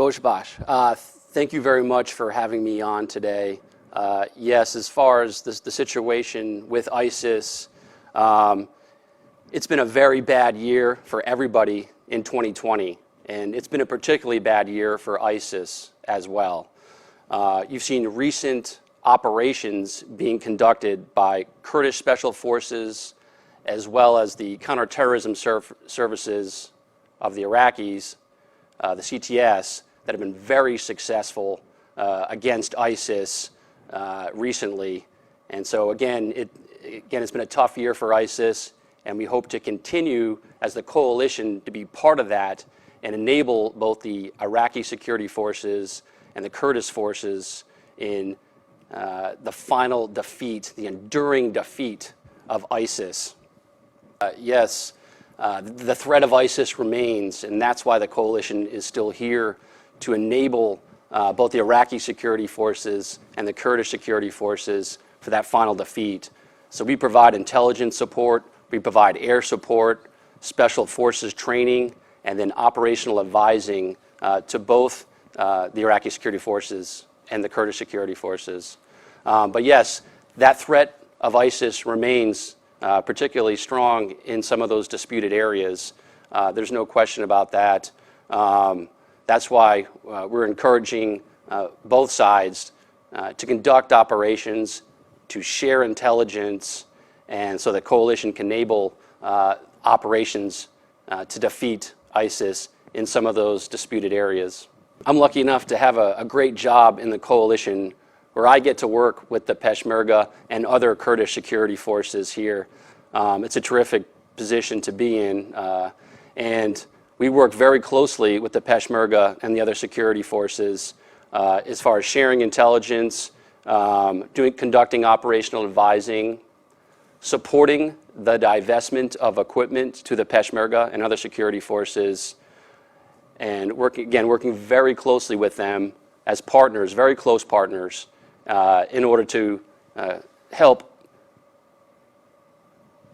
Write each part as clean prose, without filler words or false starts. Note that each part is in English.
Rojbash, thank you very much for having me on today. Yes, as far as the situation with ISIS, it's been a very bad year for everybody in 2020, and it's been a particularly bad year for ISIS as well. You've seen recent operations being conducted by Kurdish special forces as well as the counterterrorism services of the Iraqis, the CTS, that have been very successful against ISIS recently. And so again, it's been a tough year for ISIS, and we hope to continue as the coalition to be part of that and enable both the Iraqi security forces and the Kurdish forces in the final defeat, the enduring defeat of ISIS. Yes, the threat of ISIS remains, and that's why the coalition is still here to enable both the Iraqi security forces and the Kurdish security forces for that final defeat. So we provide intelligence support, we provide air support, special forces training, and then operational advising to both the Iraqi security forces and the Kurdish security forces. But yes, that threat of ISIS remains particularly strong in some of those disputed areas. There's no question about that. That's why we're encouraging both sides to conduct operations, to share intelligence, and so the coalition can enable operations to defeat ISIS in some of those disputed areas. I'm lucky enough to have a great job in the coalition where I get to work with the Peshmerga and other Kurdish security forces here. It's a terrific position to be in, and we work very closely with the Peshmerga and the other security forces as far as sharing intelligence, conducting operational advising, supporting the divestment of equipment to the Peshmerga and other security forces, and working very closely with them as partners, very close partners, in order to help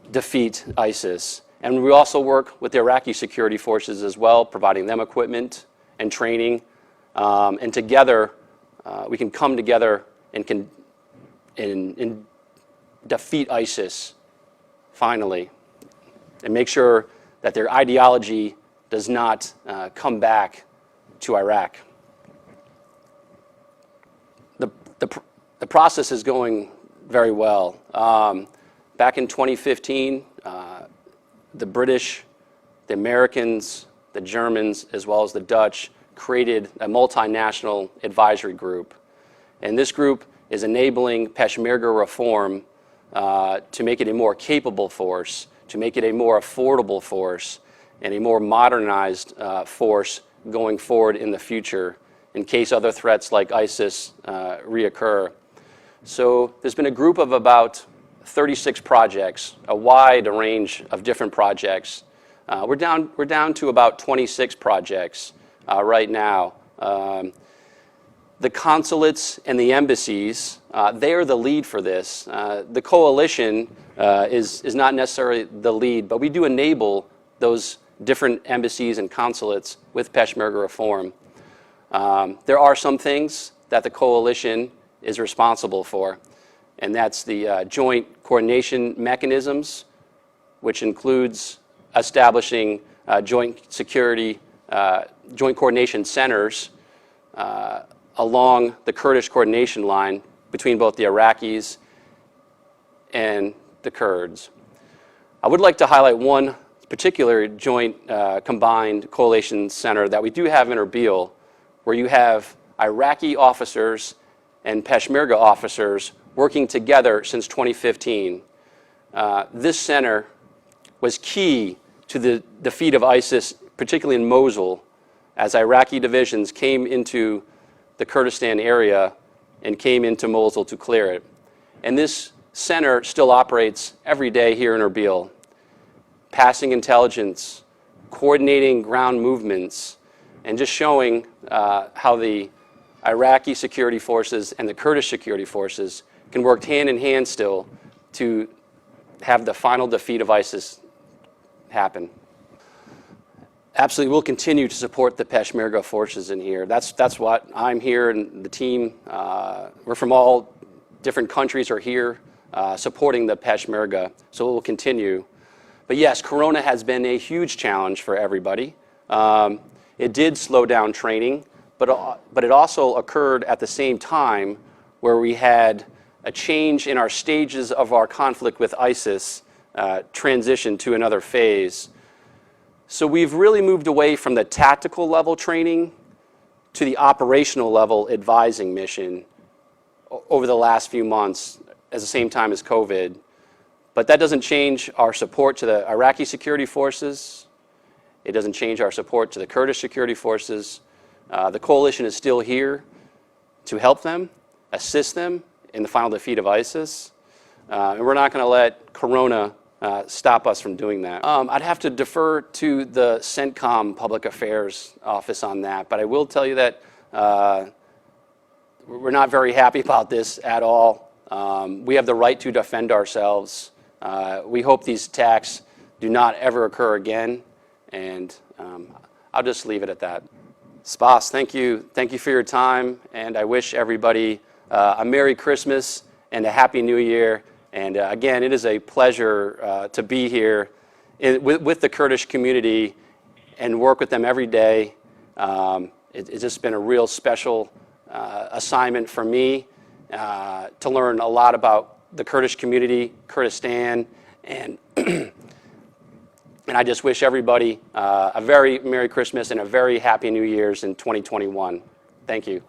defeat ISIS. And we also work with the Iraqi security forces as well, providing them equipment and training. And together, we can come together and defeat ISIS, finally, and make sure that their ideology does not come back to Iraq. The process is going very well. Back in 2015, the British, the Americans, the Germans, as well as the Dutch created a multinational advisory group. And this group is enabling Peshmerga reform to make it a more capable force, to make it a more affordable force, and a more modernized force going forward in the future in case other threats like ISIS reoccur. So there's been a group of about 36 projects, a wide range of different projects. We're down to about 26 projects right now. The consulates and the embassies, they are the lead for this. The coalition is not necessarily the lead, but we do enable those different embassies and consulates with Peshmerga reform. There are some things that the coalition is responsible for, and that's the joint coordination mechanisms, which includes establishing joint coordination centers along the Kurdish coordination line between both the Iraqis and the Kurds. I would like to highlight one particular joint combined coalition center that we do have in Erbil, where you have Iraqi officers and Peshmerga officers working together since 2015. This center was key to the defeat of ISIS, particularly in Mosul, as Iraqi divisions came into the Kurdistan area and came into Mosul to clear it. And this center still operates every day here in Erbil, passing intelligence, coordinating ground movements, and just showing how the Iraqi security forces and the Kurdish security forces can work hand in hand still to have the final defeat of ISIS happen. Absolutely, we'll continue to support the Peshmerga forces in here. That's what I'm here, and the team, we're from all different countries are here supporting the Peshmerga, so it will continue. But yes, Corona has been a huge challenge for everybody. It did slow down training, but it also occurred at the same time where we had a change in our stages of our conflict with ISIS, transition to another phase. So we've really moved away from the tactical level training to the operational level advising mission over the last few months at the same time as COVID. But that doesn't change our support to the Iraqi security forces. It doesn't change our support to the Kurdish security forces. The coalition is still here to help them, assist them in the final defeat of ISIS. And we're not going to let Corona stop us from doing that. I'd have to defer to the CENTCOM Public Affairs Office on that, but I will tell you that we're not very happy about this at all. We have the right to defend ourselves. We hope these attacks do not ever occur again, and I'll just leave it at that. Spas, thank you. Thank you for your time, and I wish everybody a Merry Christmas and a Happy New Year. And again, it is a pleasure to be here with the Kurdish community and work with them every day. It's just been a real special assignment for me to learn a lot about the Kurdish community, Kurdistan, and and I just wish everybody a very Merry Christmas and a very Happy New Year's in 2021. Thank you.